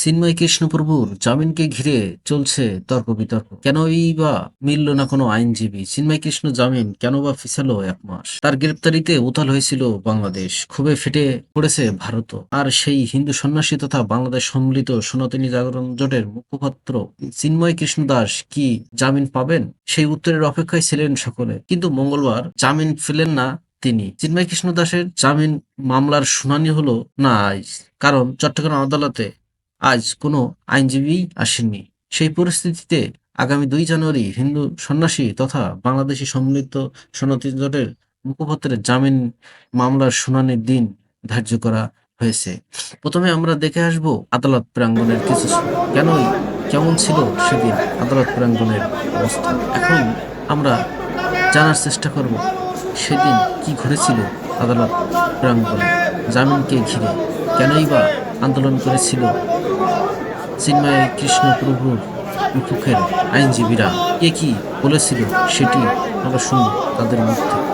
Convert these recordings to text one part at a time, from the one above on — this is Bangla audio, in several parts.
চিন্ময় কৃষ্ণপ্রভুর জামিনকে ঘিরে চলছে তর্ক বিতর্ক। কেনই বা মিলল না কোনো আইনজীবী? চিন্ময় কৃষ্ণ জামিন কেন বা পিছালো 1 মাস? তার গ্রেপ্তারিতে উথাল হয়েছিল বাংলাদেশ, ক্ষোভে ফেটে পড়েছে ভারত। আর সেই হিন্দু সন্ন্যাসী তথা বাংলাদেশ সম্মিলিত সনাতনী জাগরণ জোটের মুখপাত্র চিন্ময় কৃষ্ণ দাস কি জামিন পাবেন? সেই উত্তরের অপেক্ষায় ছিলেন সকলে, কিন্তু মঙ্গলবার জামিন পেলেন না তিনি। চিন্ময় কৃষ্ণ দাসের জামিন মামলার শুনানি হলো না আজ, কারণ চট্টগ্রাম আদালতে আজ কোনো আইনজীবী আসেননি। সেই পরিস্থিতিতে আগামী 2 জানুয়ারি হিন্দু সন্ন্যাসী তথা বাংলাদেশি সম্মিলিত সনাতনী জোটের মুখপাত্রের জামিন মামলার শুনানির দিন ধার্য করা হয়েছে। প্রথমে আমরা দেখে আসব আদালত প্রাঙ্গণের কিছু কেমন ছিল সেদিন আদালত প্রাঙ্গণের অবস্থা। এখন আমরা জানার চেষ্টা করব সেদিন কি ঘটেছিল আদালত প্রাঙ্গণে, জামিনকে ঘিরে কেনই বা আন্দোলন করেছিল চিন্ময় কৃষ্ণ প্রভুর বিপক্ষের আইনজীবীরা। কে কি বলেছিল সেটি আমরা শুনব তাদের মুখ থেকে।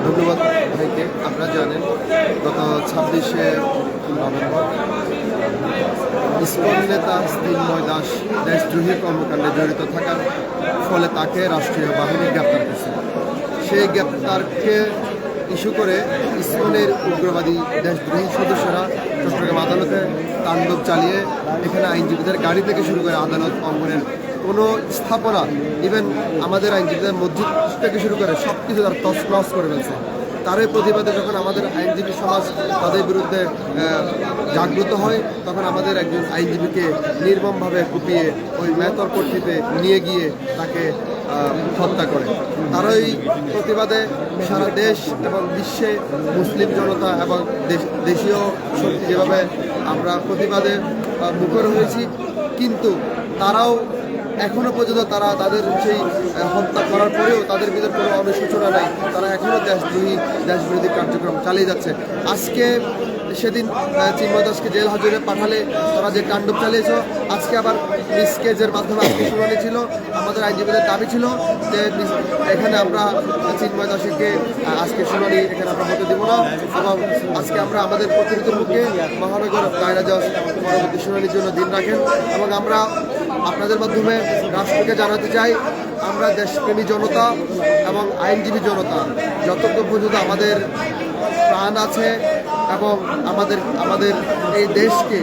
ধন্যবাদ ভাইকে। আপনারা জানেন গত 26শে নভেম্বর ইসকন নেতা চিন্ময় দাস দেশদ্রোহী কর্মকাণ্ডে জড়িত থাকার ফলে তাকে রাষ্ট্রীয় বাহিনী গ্রেপ্তার করেছে। সেই গ্রেপ্তারকে ইস্যু করে ইসকনের উগ্রবাদী দেশদ্রোহী সদস্যরা চট্টগ্রাম আদালতে তাণ্ডব চালিয়ে এখানে আইনজীবীদের গাড়ি থেকে শুরু করে আদালত অঙ্গনের কোনো স্থাপনা, ইভেন আমাদের আইনজীবীদের মসজিদ থেকে শুরু করে সব কিছু তারা তছনছ করে ফেলছে। তারই প্রতিবাদে যখন আমাদের আইনজীবী সমাজ তাদের বিরুদ্ধে জাগ্রত হয়, তখন আমাদের একজন আইনজীবীকে নির্মমভাবে কুপিয়ে ওই মেহতর পট্টিতে নিয়ে গিয়ে তাকে হত্যা করে। তারই প্রতিবাদে সারা দেশ এবং বিশ্বে মুসলিম জনতা এবং দেশীয় শক্তি যেভাবে আমরা প্রতিবাদে মুখর হয়েছি, কিন্তু তারাও এখনো পর্যন্ত তাদের সেই হত্যা করার পরেও তাদের ভিতরে কোনো অনুশোচনা নাই। তারা এখনও দেশবিরোধী কার্যক্রম চালিয়ে যাচ্ছে। আজকে সেদিন চিন্ময় দাসকে জেল হাজরে পাঠালে তারা যে তাণ্ডব চালিয়েছে, আজকে আবার মিস কেজের মাধ্যমে আজকে শুনানি ছিল। আমাদের আইনজীবীদের দাবি ছিল যে এখানে আমরা চিন্ময় দাসকে আজকে শুনানি এখানে আমরা হতে দেবো না, এবং আজকে আমরা আমাদের প্রতিনিধির মুখে মহানগর দায়রা জজ পরবর্তী শুনানির জন্য দিন রাখেন। এবং আমরা আপনাদের মাধ্যমে রাষ্ট্রকে জানাতে চাই, আমরা দেশপ্রেমী জনতা এবং আইনজীবী জনতা যতক্ষণ পর্যন্ত আমাদের প্রাণ আছে এবং আমাদের এই দেশকে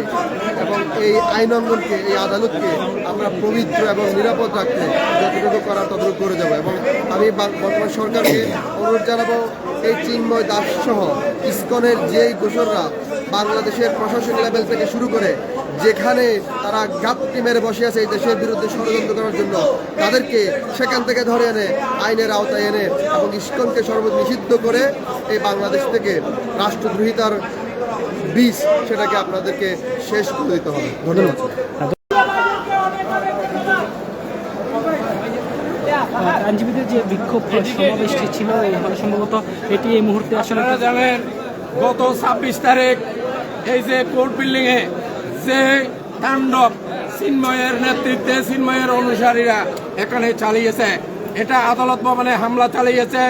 এবং এই আইন অঙ্গনকে, এই আদালতকে আমরা পবিত্র এবং নিরাপদ রাখতে যতটুকু করার ততটুকু করে যাবো। এবং আমি বর্তমান সরকারকে অনুরোধ জানাবো, এই চিন্ময় দাস সহ ইসকনের যেই গোসররা বাংলাদেশের প্রশাসন লেভেল থেকে শুরু করে যেখানে তারা গাপটি মেরে বসে আছে এই দেশের বিরুদ্ধে ষড়যন্ত্র করার জন্য, তাদেরকে সেখান থেকে ধরে এনে আইনের আওতায় এনে এবং ইসকনকে সর্বদা নিষিদ্ধ করে এই বাংলাদেশ থেকে রাষ্ট্রদ্রোহিতার বীজ সেটাকে আপনাদেরকে শেষ করে দিতে হবে। ধন্যবাদ। আইনজীবীদের যে বিক্ষোভ সমাবেশটি ছিল, সম্ভবত এটি এই মুহূর্তে আসলে জানেন গত 26 তারিখ এই যে কোর্ট বিল্ডিং এ যে তাণ্ডব চিন্ময়ের নেতৃত্বে চিন্ময়ের অনুসারীরা এখানে চালিয়েছে, এটা আদালত ভবনে হামলা চালিয়েছে,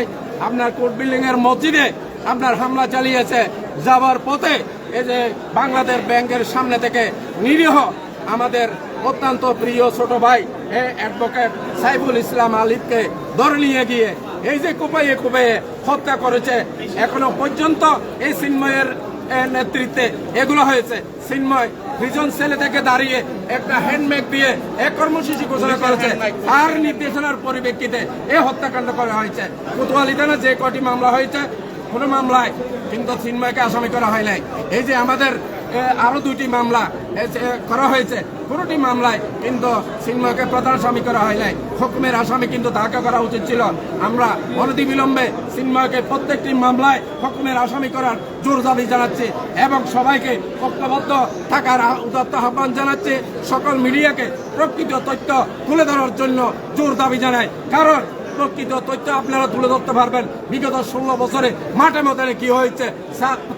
আপনার কোর্ট বিল্ডিং এর মসজিদে আপনার হামলা চালিয়েছে। যাবার পথে এই যে বাংলাদেশ ব্যাংকের সামনে থেকে নিরীহ আমাদের অত্যন্ত প্রিয় ছোট ভাই অ্যাডভোকেট সাইফুল ইসলাম আলিফকে ধরে নিয়ে গিয়ে এই যে কুপাইয়ে হত্যা করেছে। এখনো পর্যন্ত এই চিন্ময়ের নেতৃত্বে এগুলো হয়েছে। চিন্ময় প্রিজন সেলে থেকে দাঁড়িয়ে একটা হ্যান্ডমেক দিয়ে এক কর্মসূচি ঘোষণা করেছে, আর নির্দেশনার পরিপ্রেক্ষিতে এই হত্যাকাণ্ড করা হয়েছে। কোতোয়ালি থানা যে কটি মামলা হয়েছে, কোনো মামলায় কিন্তু চিন্ময়কে আসামি করা হয় নাই। এই যে আমাদের আরো 2টি মামলা করা হয়েছে, কোনোটি মামলায় কিন্তু চিন্ময়কে প্রধান আসামি করা হয় নাই। হুকুমের আসামি কিন্তু তাকে করা উচিত ছিল। আমরা অনতিবিলম্বে চিন্ময়কে প্রত্যেকটি মামলায় হুকুমের আসামি করার জোর দাবি জানাচ্ছি এবং সবাইকে ঐক্যবদ্ধ থাকার উদাত্ত আহ্বান জানাচ্ছি। সকল মিডিয়াকে প্রকৃত তথ্য তুলে ধরার জন্য জোর দাবি জানাই, কারণ প্রকৃত তথ্য আপনারা তুলে ধরতে পারবেন। বিগত 16 বছরে মাঠে ময়দানে কি হয়েছে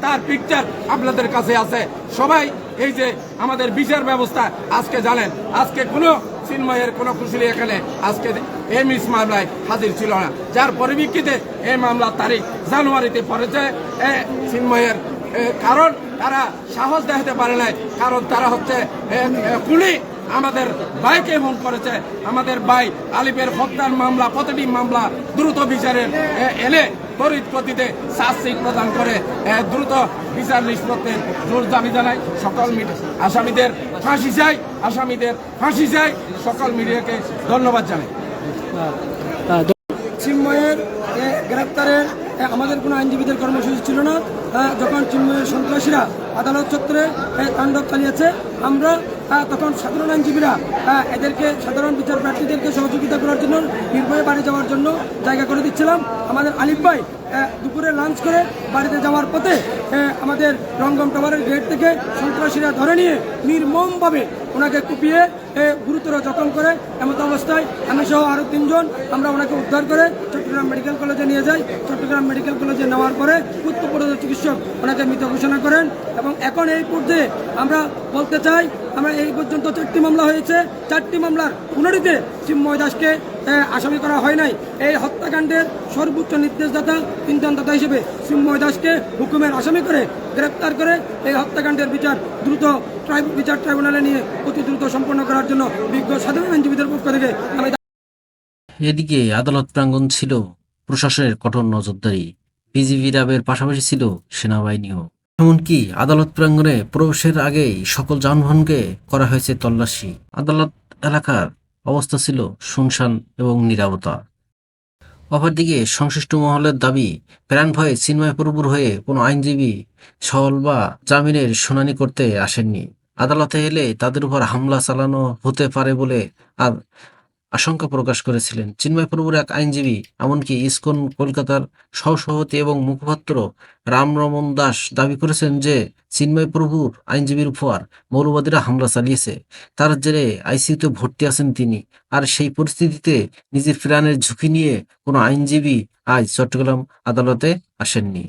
তার পিকচার আপনাদের কাছে আছে। সবাই এই যে আমাদের বিচার ব্যবস্থা আজকে জানেন, আজকে কোনো চিন্ময়ের কোনো কুশলী এখানে আজকে এই মিস মামলায় হাজির ছিল না, যার পরিপ্রেক্ষিতে এই মামলার তারিখ জানুয়ারিতে পড়েছে। চিন্ময়ের কারণ তারা সাহস দেখাতে পারে নাই, কারণ তারা হচ্ছে খুনি আমাদের ভাইকে ফোন করেছে। আমাদের ভাই আলিফের হত্যার মামলা, প্রতিটি মামলা দ্রুত বিচারের এনে তড়িৎ গতিতে চার্জশিট প্রদান করে দ্রুত বিচার নিষ্পত্তির জোর দাবি জানাই। সকল আসামিদের ফাঁসি চাই, আসামিদের ফাঁসি চাই। সকল মিডিয়াকে ধন্যবাদ জানাই। চিন্ময়ের গ্রেপ্তারের আমাদের কোনো আইনজীবীদের কর্মসূচি ছিল না। যখন চিন্ময়ের সন্ত্রাসীরা আদালত চত্বরে তাণ্ডব চালিয়েছে, আমরা তখন সাধারণ আইনজীবীরা এদেরকে, সাধারণ বিচার প্রার্থীদেরকে সহযোগিতা করার জন্য নির্ভয়ে বাড়ি যাওয়ার জন্য জায়গা করে দিচ্ছিলাম। আমাদের আলিফ ভাই দুপুরে লাঞ্চ করে বাড়িতে যাওয়ার পথে আমাদের রঙ্গম টাওয়ারের গেট থেকে সন্ত্রাসীরা ধরে নিয়ে নির্মমভাবে ওনাকে কুপিয়ে গুরুতর জখম করে, এমত অবস্থায় আমি সহ আরও 3 জন আমরা ওনাকে উদ্ধার করে চট্টগ্রাম মেডিকেল কলেজে নিয়ে যাই। চট্টগ্রাম মেডিকেল কলেজে নেওয়ার পরে কর্তব্যরত চিকিৎসক ওনাকে মৃত ঘোষণা করেন। এবং এখন এই পর্যায়ে আমরা বলতে চাই, আমরা এই পর্যন্ত 4টি মামলা হয়েছে, 4টি মামলার 15টিতে চিন্ময় দাসকে আসামি করা হয় নাই। এই হত্যাকাণ্ডের সর্বোচ্চ নির্দেশদাতা, ইন্ধনদাতা হিসেবে চিন্ময় দাসকে হুকুমের আসামি করে গ্রেপ্তার করে এই হত্যাকাণ্ডের বিচার দ্রুত বিচার ট্রাইব্যুনালে নিয়ে অতি দ্রুত সম্পন্ন করার জন্য বিজ্ঞ সাধারণ আইনজীবীদের পক্ষ থেকে আমি। এদিকে আদালত প্রাঙ্গণ ছিল প্রশাসনের কঠোর নজরদারি, বিজিবি র্যাবের পাশাপাশি ছিল সেনাবাহিনীও। এমনকি আদালত প্রাঙ্গণে প্রবেশের আগেই সকল যানবাহনকে করা হয়েছে তল্লাশি। আদালত এলাকার অবস্থা ছিল শুনশান এবং নীরবতা। অপরদিকে সংশ্লিষ্ট মহলের দাবি, প্রাণ ভয়ে চিন্ময় প্রভুর হয়ে কোনো আইনজীবী সওয়াল বা জামিনের শুনানি করতে আসেননি। আদালতে এলে তাদের উপর হামলা চালানো হতে পারে বলে আর আশঙ্কা প্রকাশ করেছিলেন চিন্ময় প্রভুর এক আইনজীবী। এমনকি ইসকন কলকাতার সহসভাপতি এবং মুখপাত্র রামরমন দাস দাবি করেছেন যে চিন্ময় প্রভুর আইনজীবীর উপর মৌলবাদীরা হামলা চালিয়েছে, তার জেরে আইসিইউতে ভর্তি আছেন তিনি। আর সেই পরিস্থিতিতে নিজের প্রাণের ঝুঁকি নিয়ে কোনো আইনজীবী আজ চট্টগ্রাম আদালতে আসেননি।